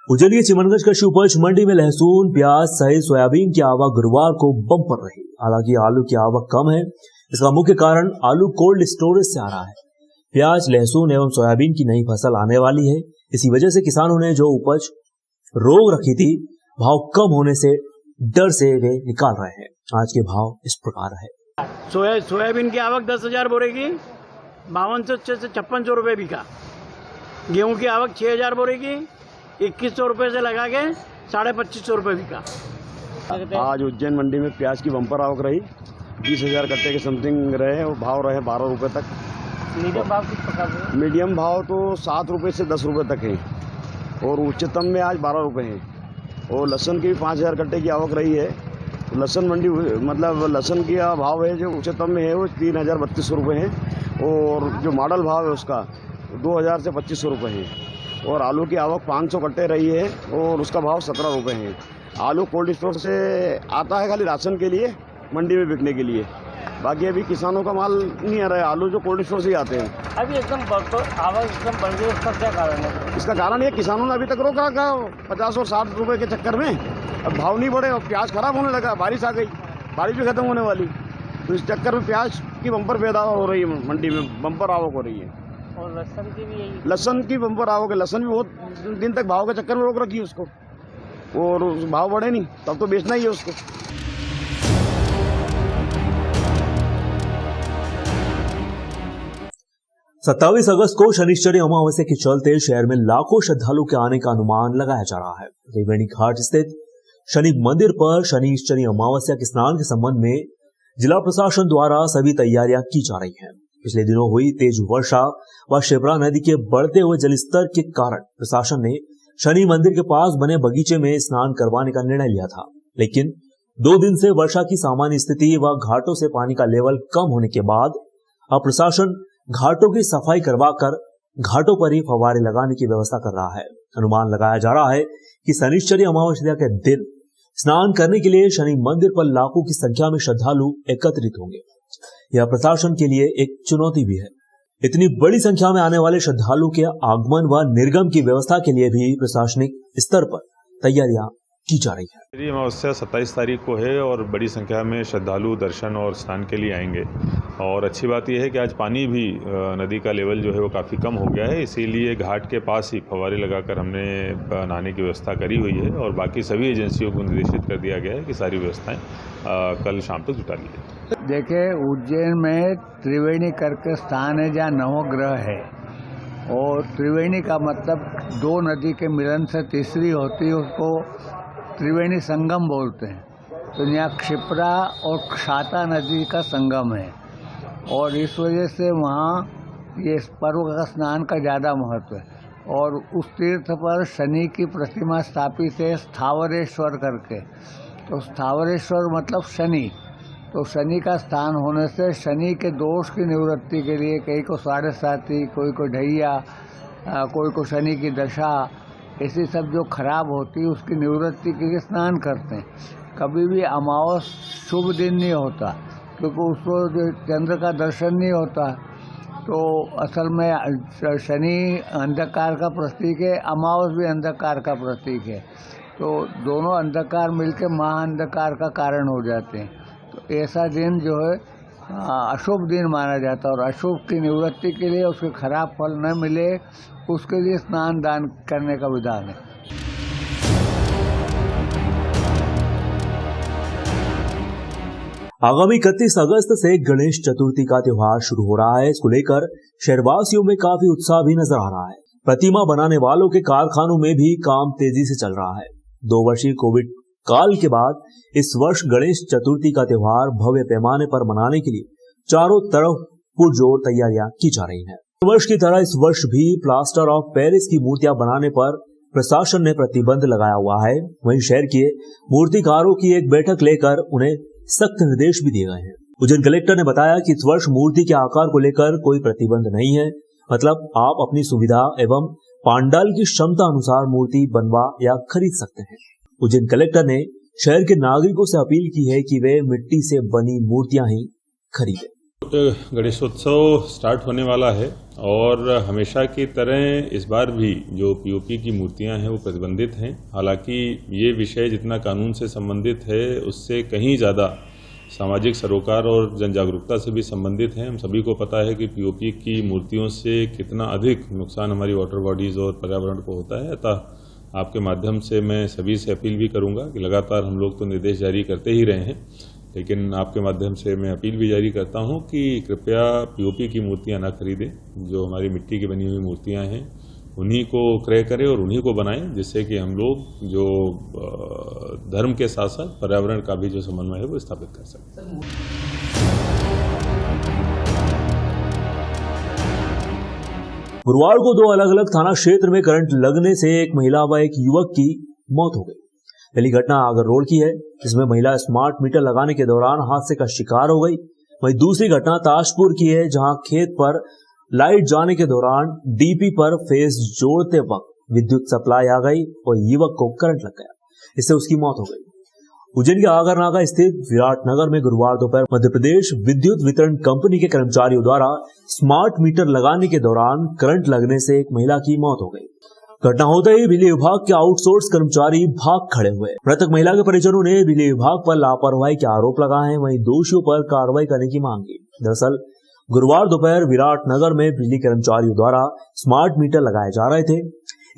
उज्जैन चिमनगंज कृषि उपज मंडी में लहसुन, प्याज सहित सोयाबीन की आवक गुरुवार को बम्पर रही। हालांकि आलू की आवक कम है। इसका मुख्य कारण आलू कोल्ड स्टोरेज से आ रहा है। प्याज, लहसुन एवं सोयाबीन की नई फसल आने वाली है। इसी वजह से किसानों ने जो उपज रोक रखी थी, भाव कम होने से डर से वे निकाल रहे हैं। आज के भाव इस प्रकार है। सोयाबीन की आवक 10,000 बोरे की 5200 से 5600 रुपये बिका। गेहूं की आवक 6000 बोरे की 2100 रुपये से लगा के 2550 रुपये बिका। आज उज्जैन मंडी में प्याज की बम्पर आवक रही। 20,000 कट्टे के समथिंग रहे और भाव रहे 12 रुपये तक। मीडियम भाव किस प्रकार से? मीडियम भाव तो 7 रुपये से 10 रुपये तक है और उच्चतम में आज 12 रुपये है। और लहसुन की भी 5,000 कट्टे की आवक रही है। लहसुन मंडी मतलब लहसुन की भाव है जो उच्चतम में है वो 3,032 रुपये है और जो मॉडल भाव है उसका 2,000 से 2,500 रुपये है। और आलू की आवक 500 कट्टे रही है और उसका भाव 17 रुपये है। आलू कोल्ड स्टोर से आता है खाली राशन के लिए, मंडी में बिकने के लिए। बाकी अभी किसानों का माल नहीं आ रहा है। आलू जो कोल्ड स्टोर से ही आते हैं। अभी एकदम आवक एकदम बढ़ गई, उसका क्या कारण है? इसका कारण ये किसानों ने अभी तक रोका रखा 50 और 60 रुपये के चक्कर में। अब भाव नहीं बढ़े और प्याज खराब होने लगा। बारिश आ गई, बारिश भी खत्म होने वाली, तो इस चक्कर में प्याज की बम्पर पैदावार हो रही है, मंडी में बम्पर आवक हो रही है। और लहसुन की भी यही, लहसुन की बम्पर आवक है। लहसुन भी बहुत दिन तक भाव के चक्कर में रोक रखी है उसको, और भाव बढ़े नहीं तब तो बेचना ही है उसको। 27 अगस्त को शनिश्चरी अमावस्या के चलते शहर में लाखों श्रद्धालु के आने का अनुमान लगाया जा रहा है। त्रिवेणी घाट स्थित शनि मंदिर पर शनिश्चरी अमावस्या के स्नान के संबंध में जिला प्रशासन द्वारा सभी तैयारियां की जा रही हैं। पिछले दिनों हुई तेज वर्षा व शिप्रा नदी के बढ़ते हुए जलस्तर के कारण प्रशासन ने शनि मंदिर के पास बने बगीचे में स्नान करवाने का निर्णय लिया था, लेकिन 2 दिन से वर्षा की सामान्य स्थिति व घाटों से पानी का लेवल कम होने के बाद अब प्रशासन घाटों की सफाई करवाकर घाटों पर ही फव्वारे लगाने की व्यवस्था कर रहा है। अनुमान लगाया जा रहा है कि शनिश्चरी अमावस्या के दिन स्नान करने के लिए शनि मंदिर पर लाखों की संख्या में श्रद्धालु एकत्रित होंगे। यह प्रशासन के लिए एक चुनौती भी है। इतनी बड़ी संख्या में आने वाले श्रद्धालु के आगमन व निर्गम की व्यवस्था के लिए भी प्रशासनिक स्तर पर तैयारियां की जा रही है। अमावस्या 27 तारीख को है और बड़ी संख्या में श्रद्धालु दर्शन और स्नान के लिए आएंगे। और अच्छी बात यह है कि आज पानी भी नदी का लेवल जो है वो काफ़ी कम हो गया है, इसीलिए घाट के पास ही फव्वारे लगाकर हमने नहाने की व्यवस्था करी हुई है और बाकी सभी एजेंसियों को निर्देशित कर दिया गया है कि सारी व्यवस्थाएं कल शाम तक जुटा ली जाए। देखिए, उज्जैन में त्रिवेणी करके स्थान है जहाँ नवग्रह है और त्रिवेणी का मतलब 2 नदी के मिलन से तीसरी होती है, उसको त्रिवेणी संगम बोलते हैं। तो यहाँ क्षिप्रा और क्षाता नदी का संगम है और इस वजह से वहाँ ये पर्व का स्नान का ज़्यादा महत्व है। और उस तीर्थ पर शनि की प्रतिमा स्थापित है स्थावरेश्वर करके। तो स्थावरेश्वर मतलब शनि, तो शनि का स्थान होने से शनि के दोष की निवृत्ति के लिए कई को 7.5, कोई को ढैया, कोई को शनि की दशा, ऐसी सब जो खराब होती है उसकी निवृत्ति के लिए स्नान करते हैं। कभी भी अमावस शुभ दिन नहीं होता क्योंकि उसको जो चंद्र का दर्शन नहीं होता। तो असल में शनि अंधकार का प्रतीक है, अमावस भी अंधकार का प्रतीक है। तो दोनों अंधकार मिलकर महाअंधकार का कारण हो जाते हैं। तो ऐसा दिन जो है अशुभ दिन माना जाता है और अशुभ की निवृत्ति के लिए, उसके खराब फल न मिले उसके लिए स्नान दान करने का विधान है। आगामी 31 अगस्त से गणेश चतुर्थी का त्योहार शुरू हो रहा है। इसको लेकर शहरवासियों में काफी उत्साह भी नजर आ रहा है। प्रतिमा बनाने वालों के कारखानों में भी काम तेजी से चल रहा है। 2 वर्षीय कोविड काल के बाद इस वर्ष गणेश चतुर्थी का त्योहार भव्य पैमाने पर मनाने के लिए चारों तरफ पुरजोर तैयारियां की जा रही हैं। वर्ष की तरह इस वर्ष भी प्लास्टर ऑफ पेरिस की मूर्तियां बनाने पर प्रशासन ने प्रतिबंध लगाया हुआ है। वहीं शहर के मूर्तिकारों की एक बैठक लेकर उन्हें सख्त निर्देश भी दिए गए हैं। उज्जैन कलेक्टर ने बताया कि इस वर्ष मूर्ति के आकार को लेकर कोई प्रतिबंध नहीं है, मतलब आप अपनी सुविधा एवं पांडाल की क्षमता अनुसार मूर्ति बनवा या खरीद सकते हैं। उज्जैन कलेक्टर ने शहर के नागरिकों से अपील की है कि वे मिट्टी से बनी मूर्तियां ही खरीदें। गणेशोत्सव स्टार्ट होने वाला है और हमेशा की तरह इस बार भी जो पीओपी की मूर्तियां हैं वो प्रतिबंधित हैं। हालांकि ये विषय जितना कानून से संबंधित है उससे कहीं ज़्यादा सामाजिक सरोकार और जन जागरूकता से भी संबंधित है। हम सभी को पता है कि पीओपी की मूर्तियों से कितना अधिक नुकसान हमारी वाटर बॉडीज़ और पर्यावरण को होता है। अतः आपके माध्यम से मैं सभी से अपील भी करूंगा कि लगातार हम लोग तो निर्देश जारी करते ही रहे हैं, लेकिन आपके माध्यम से मैं अपील भी जारी करता हूं कि कृपया पीओपी की मूर्तियां ना खरीदें। जो हमारी मिट्टी की बनी हुई मूर्तियां हैं उन्हीं को क्रय करें और उन्हीं को बनाएं, जिससे कि हम लोग जो धर्म के साथ साथ पर्यावरण का भी जो समन्वय है वो स्थापित कर सकें। गुरुवार को दो अलग अलग थाना क्षेत्र में करंट लगने से एक महिला व एक युवक की मौत हो गई। पहली घटना आगर रोड की है, जिसमें महिला स्मार्ट मीटर लगाने के दौरान हादसे का शिकार हो गई। वहीं दूसरी घटना ताजपुर की है, जहां खेत पर लाइट जाने के दौरान डीपी पर फेस जोड़ते वक्त विद्युत सप्लाई आ गई और युवक को करंट लग गया, इससे उसकी मौत हो गई। उज्जैन के आगरनागा स्थित विराटनगर में गुरुवार दोपहर मध्य प्रदेश विद्युत वितरण कंपनी के कर्मचारियों द्वारा स्मार्ट मीटर लगाने के दौरान करंट लगने से एक महिला की मौत हो गई। घटना होते ही बिजली विभाग के आउटसोर्स कर्मचारी भाग खड़े हुए। मृतक महिला के परिजनों ने बिजली विभाग पर लापरवाही के आरोप लगाए हैं, वहीं दोषियों पर कार्रवाई करने की मांग की। दरअसल गुरुवार दोपहर विराटनगर में बिजली कर्मचारियों द्वारा स्मार्ट मीटर लगाए जा रहे थे।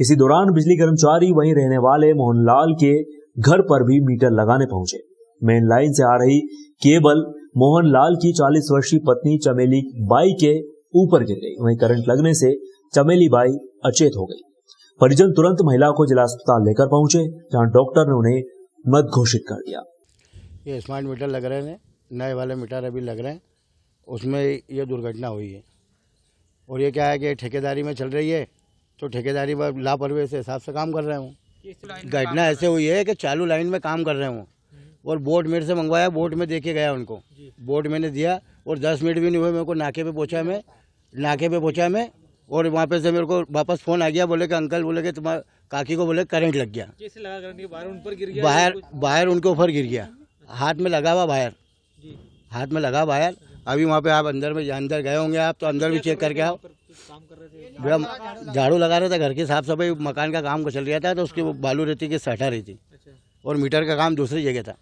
इसी दौरान बिजली कर्मचारी वहीं रहने वाले मोहनलाल के घर पर भी मीटर लगाने पहुंचे। मेन लाइन से आ रही केबल मोहनलाल की 40 वर्षीय पत्नी चमेली बाई के ऊपर गिर गई। वहीं करंट लगने से चमेली बाई अचेत हो गई। परिजन तुरंत महिला को जिला अस्पताल लेकर पहुंचे, जहां डॉक्टर ने उन्हें मृत घोषित कर दिया। ये स्मार्ट मीटर लग रहे हैं, नए वाले मीटर अभी लग रहे हैं, उसमें ये दुर्घटना हुई है। और ये क्या है कि ठेकेदारी में चल रही है, तो ठेकेदारी में लापरवाही से हिसाब से काम कर रहे हूँ। घटना ऐसे हुई है कि चालू लाइन में काम कर रहे हूँ और बोर्ड मेरे से मंगवाया, बोर्ड में देके गया उनको, बोर्ड मैंने दिया और 10 मिनट भी नहीं हुए मेरे को नाके पे पहुँचा मैं और वहाँ पे से मेरे को वापस फोन आ गया, बोले कि अंकल बोले कि तुम्हारे काकी को बोले करंट लग गया। कैसे लगा करंट? बाहर उन पर गिर गया? बाहर उनके ऊपर गिर गया, हाथ में लगा हुआ बाहर। अभी वहाँ पे आप अंदर गए होंगे, आप तो अंदर भी चेक करके आओ। झाड़ू लगा रहे थे, घर की साफ सफाई मकान का काम चल रहा था, तो उसकी बालू रेती की हटा रही थी और मीटर का काम दूसरी जगह था,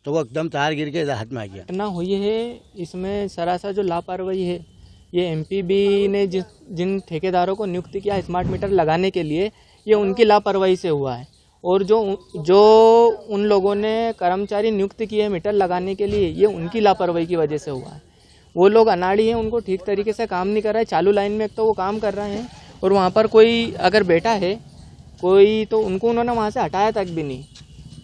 तो वो एकदम तार गिर के हाथ में आ गया। घटना हुई है, इसमें सरासर जो लापरवाही है ये एमपीबी ने जिन ठेकेदारों को नियुक्त किया स्मार्ट मीटर लगाने के लिए, ये उनकी लापरवाही से हुआ है। और जो उन लोगों ने कर्मचारी नियुक्त किए मीटर लगाने के लिए, ये उनकी लापरवाही की वजह से हुआ है। वो लोग अनाड़ी हैं, उनको ठीक तरीके से काम नहीं कर रहा है। चालू लाइन में एक तो वो काम कर रहे हैं और वहाँ पर कोई अगर बैठा है कोई, तो उनको उन्होंने वहाँ से हटाया तक भी नहीं।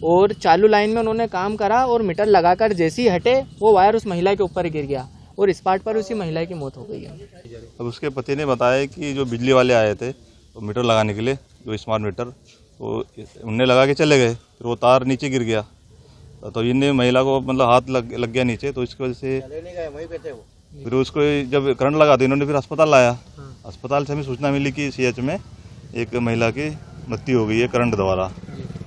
और चालू लाइन में उन्होंने काम करा और मीटर लगाकर जैसे ही हटे वो वायर उस महिला के ऊपर गिर गया और स्पॉट पर उसी महिला की मौत हो गई है। अब उसके पति ने बताया कि जो बिजली वाले आए थे तो मीटर लगाने के लिए, जो स्मार्ट मीटर, तो उनने लगा के चले गए, फिर वो तार नीचे गिर गया, तो इनने महिला को मतलब हाथ लग गया नीचे, तो इसकी वजह से फिर उसको जब करंट लगा तो इन्होंने फिर अस्पताल लाया। अस्पताल से हमें सूचना मिली कि सीएच में एक महिला की मृत्यु हो गई है करंट द्वारा।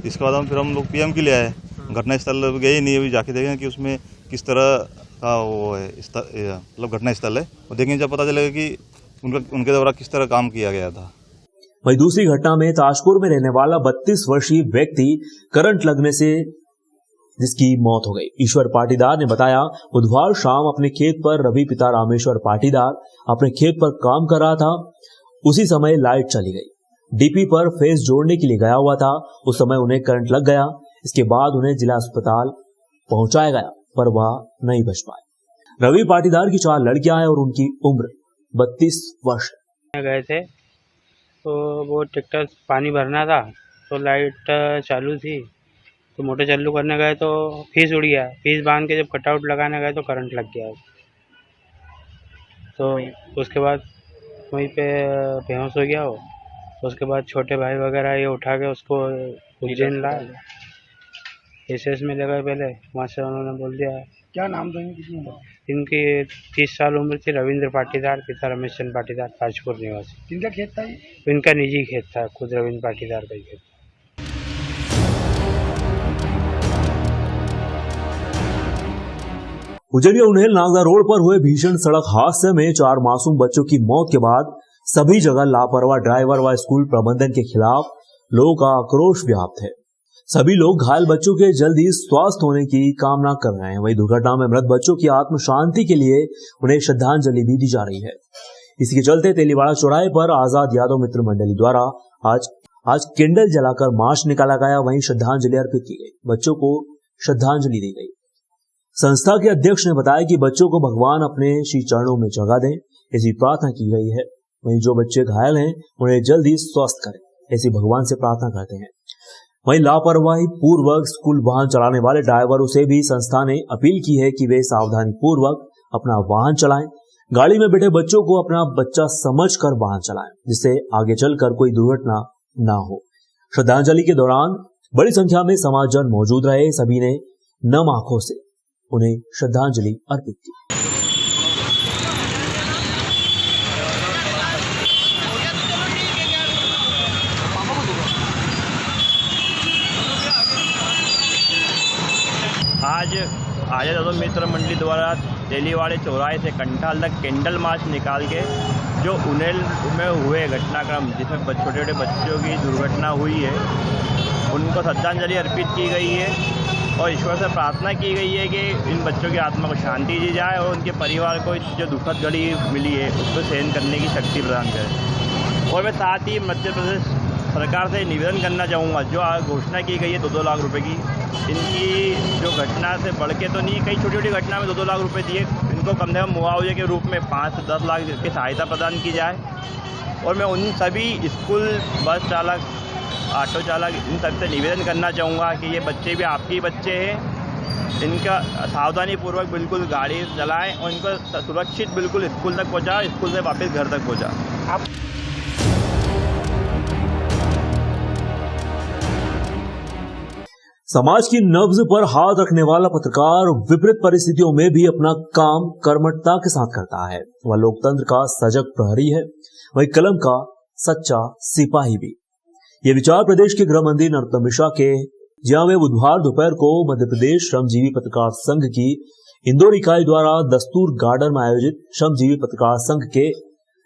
इसके बाद हम लोग पीएम के लिए आए, घटनास्थल गए नहीं, अभी जाके देखें कि उसमें किस तरह का वो है, मतलब घटना स्थल है, और देखेंगे जब पता चलेगा कि उनके द्वारा किस तरह काम किया गया था। वहीं दूसरी घटना में ताजपुर में रहने वाला 32 वर्षीय व्यक्ति करंट लगने से जिसकी मौत हो गई। ईश्वर पाटीदार ने बताया, बुधवार शाम अपने खेत पर रवि पिता रामेश्वर पाटीदार अपने खेत पर काम कर रहा था। उसी समय लाइट चली गई, डीपी पर फेस जोड़ने के लिए गया हुआ था। उस समय उन्हें करंट लग गया। इसके बाद उन्हें जिला अस्पताल पहुंचाया गया, पर वह नहीं बच पाए। रवि पाटीदार की 4 लड़कियां हैं और उनकी उम्र 32 वर्ष है। गए थे तो वो ट्रैक्टर पानी भरना था, तो लाइट चालू थी, तो मोटर चालू करने गए तो फीस उड़ गया। फीस बांध के जब कटआउट लगाने गए तो करंट लग गया। तो उसके बाद वहीं पे बेहोश हो गया वो। उसके बाद छोटे भाई वगैरह ये उठा के उसको उज्जैन लाए, एसएस में ले गए पहले, वहाँ से उन्होंने बोल दिया। क्या नाम था इनकी 30 साल उम्र थी, रविंद्र पाटीदार, पिता रमेश चंद पाटीदार, ताजपुर निवासी। किनका खेत था ये? इनका निजी खेत था, खुद रविंद्र पाटीदार का खेत। उजरिया उन्हेल नागदा रोड पर हुए भीषण सड़क हादसे में 4 मासूम बच्चों की मौत के बाद सभी जगह लापरवाह ड्राइवर व स्कूल प्रबंधन के खिलाफ लोगों का आक्रोश व्याप्त है। सभी लोग घायल बच्चों के जल्दी स्वस्थ होने की कामना कर रहे हैं। वहीं दुर्घटना में मृत बच्चों की आत्म शांति के लिए उन्हें श्रद्धांजलि भी दी जा रही है। इसी के चलते तेलीवाड़ा चौराहे पर आजाद यादव मित्र मंडली द्वारा आज कैंडल जलाकर मार्च निकाला गया। वहीं श्रद्धांजलि अर्पित की गई, बच्चों को श्रद्धांजलि दी गई। संस्था के अध्यक्ष ने बताया कि बच्चों को भगवान अपने श्री चरणों में जगह दें, ऐसी प्रार्थना की गई है। वहीं जो बच्चे घायल हैं उन्हें जल्दी स्वस्थ करें, ऐसी भगवान से प्रार्थना करते हैं। वहीं लापरवाही पूर्वक स्कूल वाहन चलाने वाले ड्राइवरों से भी संस्था ने अपील की है कि वे सावधानी पूर्वक अपना वाहन चलाएं। गाड़ी में बैठे बच्चों को अपना बच्चा समझकर वाहन चलाएं, जिससे आगे चलकर कोई दुर्घटना ना हो। श्रद्धांजलि के दौरान बड़ी संख्या में समाजजन मौजूद रहे। सभी ने नम आंखों से उन्हें श्रद्धांजलि अर्पित की। आज आजाद यादव मित्र मंडली द्वारा तेलीवाड़े चौराहे से कंठाल तक कैंडल मार्च निकाल के जो उन्हेल में हुए घटनाक्रम जिसमें छोटे छोटे बच्चों की दुर्घटना हुई है उनको श्रद्धांजलि अर्पित की गई है और ईश्वर से प्रार्थना की गई है कि इन बच्चों की आत्मा को शांति दी जाए और उनके परिवार को जो दुखद घड़ी मिली है उसको सहन करने की शक्ति प्रदान करे। और मैं साथ ही मध्य प्रदेश सरकार से निवेदन करना चाहूँगा, जो घोषणा की गई है 2-2 लाख रुपए की, इनकी जो घटना से बढ़ के तो नहीं, कई छोटी छोटी घटना में 2-2 लाख रुपए दिए, इनको कम से कम मुआवजे के रूप में 5 से 10 लाख की सहायता प्रदान की जाए। और मैं उन सभी स्कूल बस चालक, ऑटो चालक, इन सब से निवेदन करना चाहूँगा कि ये बच्चे भी आपके ही बच्चे हैं, इनका सावधानी पूर्वक बिल्कुल गाड़ी चलाएं और इनको सुरक्षित बिल्कुल स्कूल तक पहुँचाओ, स्कूल से वापस घर तक पहुँचाओ। समाज की नब्ज पर हाथ रखने वाला पत्रकार विपरीत परिस्थितियों में भी अपना काम कर्मठता के साथ करता है। वह लोकतंत्र का सजग प्रहरी है, वही कलम का सच्चा सिपाही भी। ये विचार प्रदेश के गृह मंत्री नरोत्तम मिश्रा के, जहां वे बुधवार दोपहर को मध्य प्रदेश श्रमजीवी पत्रकार संघ की इंदौर इकाई द्वारा दस्तूर गार्डन में आयोजित श्रमजीवी पत्रकार संघ के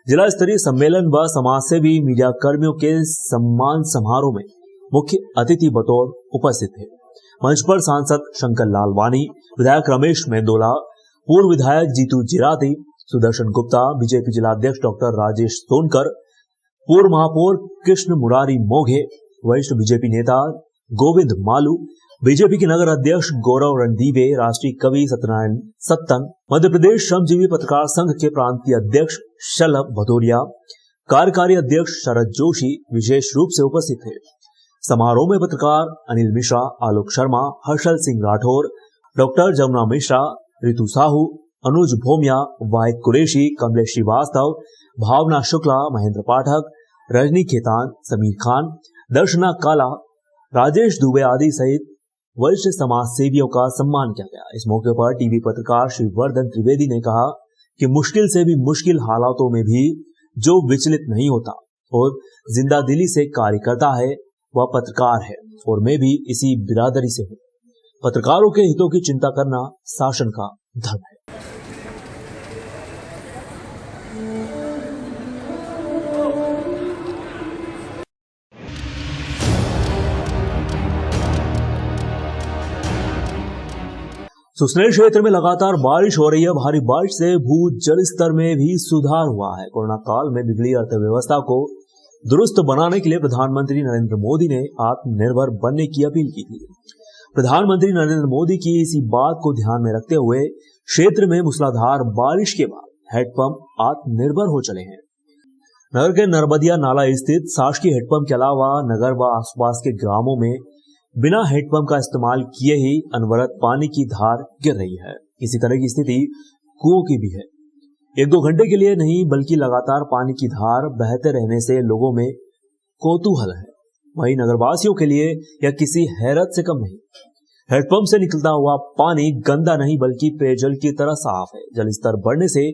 जिला स्तरीय सम्मेलन व समाजसेवी मीडिया कर्मियों के सम्मान समारोह में मुख्य अतिथि बतौर उपस्थित थे। मंच पर सांसद शंकर लालवानी, विधायक रमेश मेंदोला, पूर्व विधायक जीतू जिराती, सुदर्शन गुप्ता, बीजेपी जिला अध्यक्ष डॉक्टर राजेश सोनकर, पूर्व महापौर कृष्ण मुरारी मोघे, वरिष्ठ बीजेपी नेता गोविंद मालू, बीजेपी के नगर अध्यक्ष गौरव रणदीवे, राष्ट्रीय कवि सत्यनारायण सत्तन, मध्य प्रदेश श्रमजीवी पत्रकार संघ के प्रांतीय अध्यक्ष शलभ भदौरिया, कार्यकारी अध्यक्ष शरद जोशी विशेष रूप से उपस्थित थे। समारोह में पत्रकार अनिल मिश्रा, आलोक शर्मा, हर्षल सिंह राठौर, डॉक्टर जमुना मिश्रा, रितु साहू, अनुज भोमिया, वाहिद कुरैशी, कमलेश श्रीवास्तव, भावना शुक्ला, महेंद्र पाठक, रजनी खेतान, समीर खान, दर्शना काला, राजेश दुबे आदि सहित वरिष्ठ समाज सेवियों का सम्मान किया गया। इस मौके पर टीवी पत्रकार श्री वर्धन त्रिवेदी ने कहा कि मुश्किल से भी मुश्किल हालातों में भी जो विचलित नहीं होता और जिंदा दिली से कार्य करता है वह पत्रकार है, और मैं भी इसी बिरादरी से हूं। पत्रकारों के हितों की चिंता करना शासन का धर्म है। सुसनेर क्षेत्र में लगातार बारिश हो रही है। भारी बारिश से भू जल स्तर में भी सुधार हुआ है। कोरोना काल में बिगड़ी अर्थव्यवस्था को दुरुस्त बनाने के लिए प्रधानमंत्री नरेंद्र मोदी ने आत्मनिर्भर बनने की अपील की थी। प्रधानमंत्री नरेंद्र मोदी की इसी बात को ध्यान में रखते हुए क्षेत्र में मूसलाधार बारिश के बाद हैंडपंप आत्मनिर्भर हो चले हैं। नगर के नर्मदिया नाला स्थित शासकीय हैंडपंप के अलावा नगर व आसपास के ग्रामों में बिना हैंडपंप का इस्तेमाल किए ही अनवरत पानी की धार गिर रही है। इसी तरह की स्थिति कुओं की भी है। 1-2 घंटे के लिए नहीं बल्कि लगातार पानी की धार बहते रहने से लोगों में कौतूहल है। वहीं नगरवासियों के लिए यह किसी हैरत से कम नहीं। हैंडपंप से निकलता हुआ पानी गंदा नहीं बल्कि पेयजल की तरह साफ है। जल स्तर बढ़ने से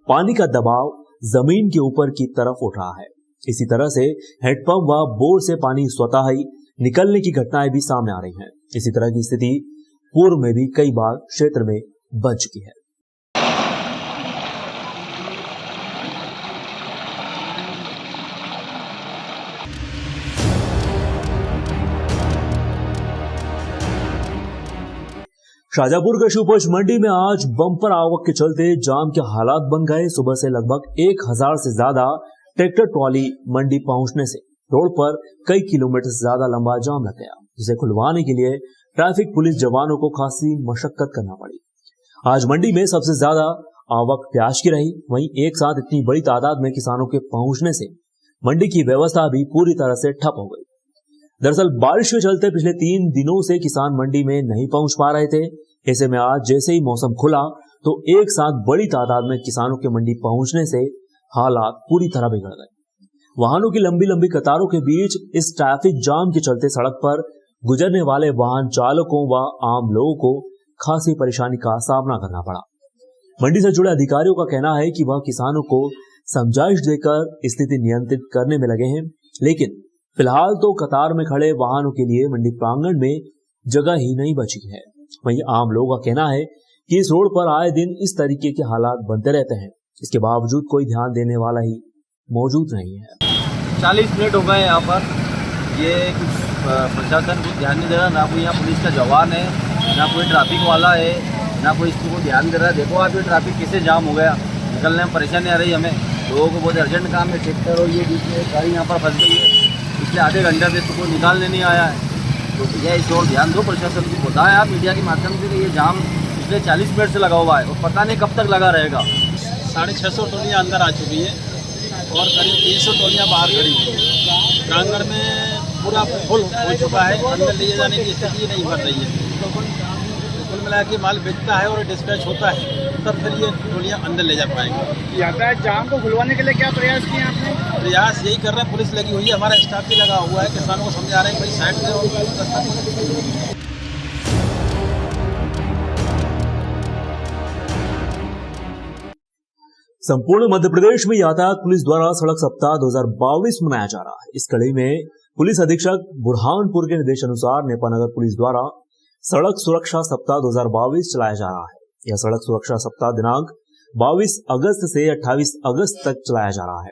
पानी का दबाव जमीन के ऊपर की तरफ उठ रहा है। इसी तरह से हैंडपंप व बोर से पानी स्वतः ही निकलने की घटनाएं भी सामने आ रही हैं। इसी तरह की स्थिति पूर्व में भी कई बार क्षेत्र में बन चुकी है। शाजापुर कृषि उपज मंडी में आज बम्पर आवक के चलते जाम के हालात बन गए। सुबह से लगभग 1000 से ज्यादा ट्रैक्टर ट्रॉली मंडी पहुंचने से रोड पर कई किलोमीटर से ज्यादा लंबा जाम लग गया, जिसे खुलवाने के लिए ट्रैफिक पुलिस जवानों को खासी मशक्कत करना पड़ी। आज मंडी में सबसे ज्यादा आवक प्याज की रही। वहीं एक साथ इतनी बड़ी तादाद में किसानों के पहुंचने से मंडी की व्यवस्था भी पूरी तरह से ठप हो गई। दरअसल बारिश के चलते पिछले 3 दिनों से किसान मंडी में नहीं पहुंच पा रहे थे। ऐसे में आज जैसे ही मौसम खुला तो एक साथ बड़ी तादाद में किसानों के मंडी पहुंचने से हालात पूरी तरह बिगड़ गए। वाहनों की लंबी लंबी कतारों के बीच इस ट्रैफिक जाम के चलते सड़क पर गुजरने वाले वाहन चालकों व आम लोगों को खासी परेशानी का सामना करना पड़ा। मंडी से जुड़े अधिकारियों का कहना है कि वह किसानों को समझाइश देकर स्थिति नियंत्रित करने में लगे हैं, लेकिन फिलहाल तो कतार में खड़े वाहनों के लिए मंडी प्रांगण में जगह ही नहीं बची है। वहीं आम लोगों का कहना है कि इस रोड पर आए दिन इस तरीके के हालात बनते रहते हैं, इसके बावजूद कोई ध्यान देने वाला ही मौजूद नहीं है। 40 मिनट हो गए यहाँ पर, ये कुछ प्रशासन कुछ ध्यान नहीं दे रहा, ना कोई यहाँ पुलिस का जवान है, ना कोई ट्रैफिक वाला है, ना कोई इसको ध्यान दे रहा है। देखो आप ये ट्रैफिक कैसे जाम हो गया, निकलने में परेशानी आ रही है हमें। लोगों को बहुत अर्जेंट काम है, ट्रैक्टर और ये बीच में गाड़ी यहाँ पर फंस गई है, पिछले आधे घंटे से इसको निकालने नहीं आया है। तो भैया इस और ध्यान दो, प्रशासन को बताएं आप मीडिया के माध्यम से कि ये जाम पिछले 40 मिनट से लगा हुआ है और पता नहीं कब तक लगा रहेगा। 650 टोलियाँ अंदर आ चुकी है और करीब 300 टोलियाँ बाहर खड़ी हुई है। प्रांगण में पूरा फुल हो चुका है, अंदर ले जाने की स्थिति नहीं बन रही है। तो कुल मिला के माल बेचता है और डिस्पैच होता है, तब फिर ये टोलियाँ अंदर ले जा पाएंगे। यातायात जाम को खुलवाने के लिए क्या प्रयास किए आपने? प्रयास यही कर रहे हैं, पुलिस लगी हुई है, हमारा स्टाफ भी लगा हुआ है, किसानों को समझा रहे हैं भाई साइड में और संपूर्ण मध्य प्रदेश में यातायात पुलिस द्वारा सड़क सप्ताह 2022 मनाया जा रहा है। इस कड़ी में पुलिस अधीक्षक बुरहानपुर के निर्देशानुसार नेपानगर पुलिस द्वारा सड़क सुरक्षा सप्ताह 2022 चलाया जा रहा है। यह सड़क सुरक्षा सप्ताह दिनांक 22 अगस्त से 28 अगस्त तक चलाया जा रहा है।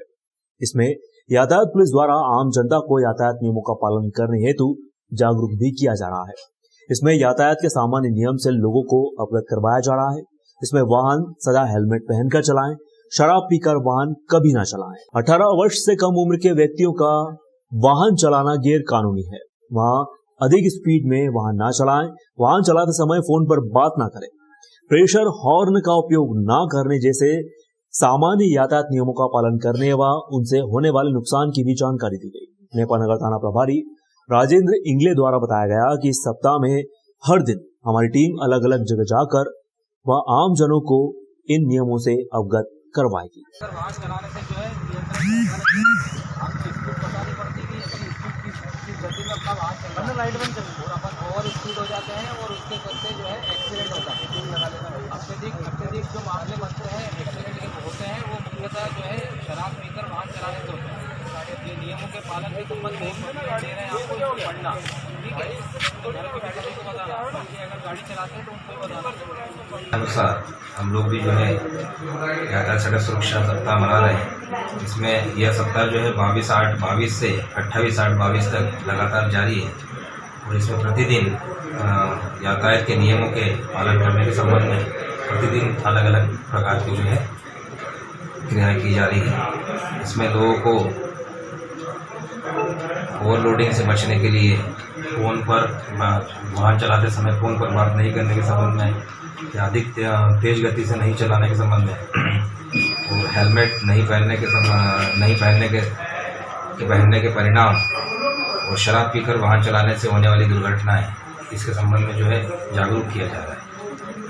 इसमें यातायात पुलिस द्वारा आम जनता को यातायात नियमों का पालन करने हेतु जागरूक भी किया जा रहा है। इसमें यातायात के सामान्य नियम से लोगों को अवगत करवाया जा रहा है। इसमें वाहन सदा हेलमेट पहनकर चलाएं, शराब पीकर वाहन कभी ना चलाएं। 18 वर्ष से कम उम्र के व्यक्तियों का वाहन चलाना गैर कानूनी है। वहां अधिक स्पीड में वाहन ना चलाएं। वाहन चलाते समय फोन पर बात ना करें। प्रेशर हॉर्न का उपयोग ना करने जैसे सामान्य यातायात नियमों का पालन करने व उनसे होने वाले नुकसान की भी जानकारी दी गई। नेपानगर थाना प्रभारी राजेंद्र इंगले द्वारा बताया गया कि इस सप्ताह में हर दिन हमारी टीम अलग अलग जगह जाकर व आम जनों को इन नियमों से अवगत करवाएगी। वाहन चलाने से जो है लाइट बंद कर अपन ओवर स्पीड हो जाते हैं और उसके चलते जो है एक्सीडेंट होता है। अत्यधिक जो मामले बनते हैं एक्सीडेंट के होते हैं वो मुख्यतः जो है शराब पीकर वाहन चलाने से होते हैं। ये नियमों के पालन के संबंध में दे रहे हैं आपको पढ़ना, ठीक है? तो घर पे बैठे को बताना, अगर गाड़ी चलाते हैं तो उनको बताना। अनुसार हम लोग भी जो है यातायात सड़क सुरक्षा सप्ताह मना रहे हैं। इसमें यह सप्ताह जो है 22/8/22 से 28/8/22 तक लगातार जारी है और इसमें प्रतिदिन यातायात के नियमों के पालन करने के संबंध में प्रतिदिन अलग अलग प्रकार की जो है क्रियाएं की जा रही है। इसमें लोगों को ओवरलोडिंग से बचने के लिए फ़ोन पर वाहन चलाते समय फ़ोन पर बात नहीं करने के संबंध में या अधिक तेज़ गति से नहीं चलाने के संबंध में और हेलमेट नहीं पहनने के परिणाम और शराब पीकर वाहन चलाने से होने वाली दुर्घटनाएं, इसके संबंध में जो है जागरूक किया जा रहा है।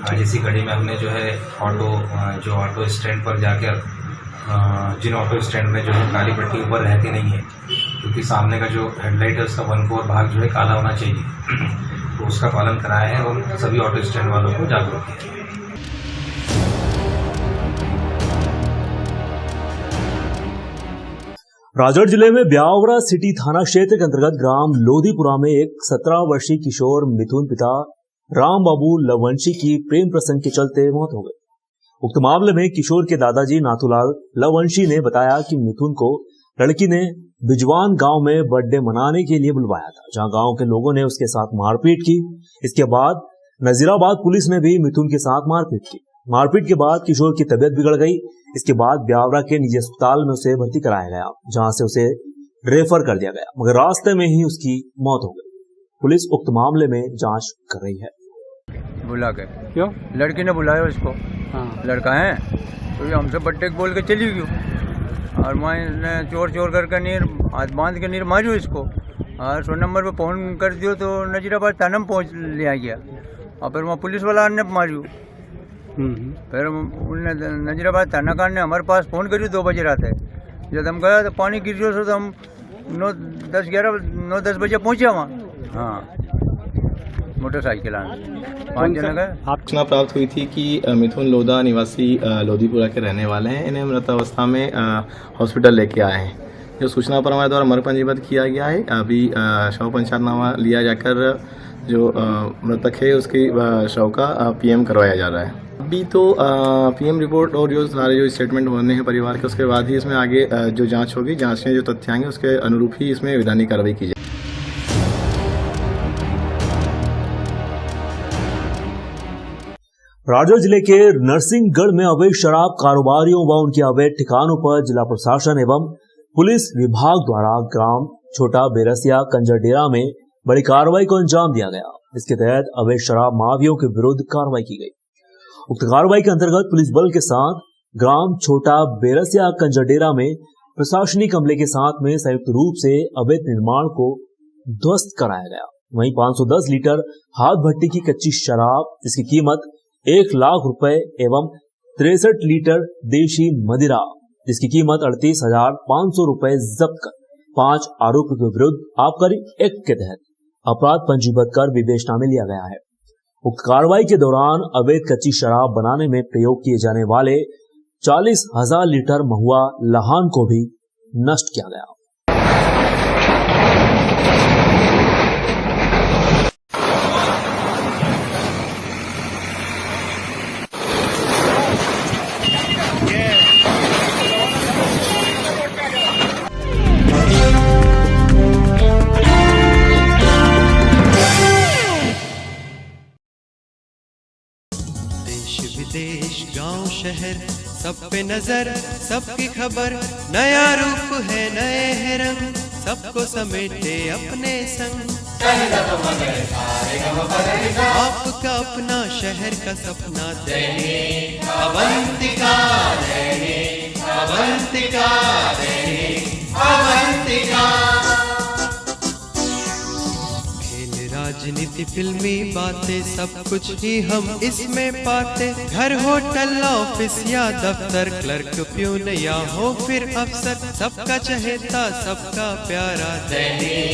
आज इसी कड़ी में हमने जो है ऑटो स्टैंड पर जाकर जिन ऑटो स्टैंड में जो है काली पट्टी ऊपर रहती नहीं है, क्योंकि सामने का जो हेडलाइट है उसका 1/4 भाग जो है काला होना चाहिए, तो उसका पालन कराया है और सभी ऑटो स्टैंड वालों को जागरूक किया। राजगढ़ जिले में ब्यावरा सिटी थाना क्षेत्र के अंतर्गत ग्राम लोधीपुरा में एक 17 वर्षीय किशोर मिथुन पिता राम बाबू लवंशी की प्रेम प्रसंग के चलते मौत हो गई। उक्त मामले में किशोर के दादाजी नाथूलाल लवंशी ने बताया कि मिथुन को लड़की ने बिजवान गांव में बर्थडे मनाने के लिए बुलवाया था, जहां गांव के लोगों ने उसके साथ मारपीट की। इसके बाद नजीराबाद पुलिस ने भी मिथुन के साथ मारपीट की। मारपीट के बाद किशोर की तबीयत बिगड़ गई। इसके बाद ब्यावरा के निजी अस्पताल में उसे भर्ती कराया गया, जहां से उसे रेफर कर दिया गया, मगर रास्ते में ही उसकी मौत हो गई। पुलिस उक्त मामले में जांच कर रही है। बुला के क्यों? लड़की ने बुलाया उसको। हाँ। लड़का है तो ये हमसे बट्टे बोल के चली गई और मैंने चोर चोर करके नीर हाथ बांध के नीर मारू इसको और 100 नंबर पे फोन कर दियो तो नजीराबाद थाना में पहुँच लिया गया और फिर वहाँ पुलिस वाला ने मारू। फिर उनने नजीराबाद थाना कार ने हमारे पास फ़ोन करी 2 बजे रात है। जब हम गया तो पानी गिर गया तो हम 9-10 बजे पहुँचे वहाँ। हाँ, मोटरसाइकिल 5 जने गए। सूचना प्राप्त हुई थी कि मिथुन लोधा निवासी लोधीपुरा के रहने वाले हैं। इन्हें मृत अवस्था में हॉस्पिटल लेके आए हैं। जो सूचना पर हमारे द्वारा मृत पंजीबद्ध किया गया है। अभी शव पंचायतनामा लिया जाकर जो मृतक है उसकी शव का पीएम करवाया जा रहा है। अभी तो पीएम रिपोर्ट और जो सारे जो स्टेटमेंट होने हैं परिवार के, उसके बाद ही इसमें आगे जो जांच होगी, जांच में जो तथ्य आएंगे उसके अनुरूप ही इसमें वैधानिक कार्रवाई की जाएगी। राजौर जिले के नरसिंहगढ़ में अवैध शराब कारोबारियों व उनके अवैध ठिकानों पर जिला प्रशासन एवं पुलिस विभाग द्वारा ग्राम छोटा बेरसिया कंजरडेरा में बड़ी कार्रवाई को अंजाम दिया गया। इसके तहत अवैध शराब माफियों के विरुद्ध कार्रवाई की गई। उक्त कार्रवाई के अंतर्गत पुलिस बल के साथ ग्राम छोटा बेरसिया कंजरडेरा में प्रशासनिक अमले के साथ में संयुक्त रूप से अवैध निर्माण को ध्वस्त कराया गया। वहीं 510 लीटर हाथ भट्टी की कच्ची शराब जिसकी कीमत 1 लाख रुपए एवं 63 लीटर देशी मदिरा जिसकी कीमत 38,500 रुपए जब्त कर 5 आरोपियों के विरुद्ध आबकारी एक्ट के तहत अपराध पंजीबद्ध कर विवेचना में लिया गया है। उक्त कार्रवाई के दौरान अवैध कच्ची शराब बनाने में प्रयोग किए जाने वाले 40,000 लीटर महुआ लहान को भी नष्ट किया गया। देश गांव शहर सब पे नजर, सबकी खबर, नया रूप है नए है रंग, सबको समेटे अपने संग। आपका अपना शहर का सपना दैनिक अवंतिका, दैनिक अवंतिका, दैनिक अवंतिका। राजनीति फिल्मी बातें सब कुछ ही हम इसमें पाते। घर होटल ऑफिस या दफ्तर, क्लर्क प्यून या हो फिर अफसर, सबका चहेता सबका प्यारा दैनिक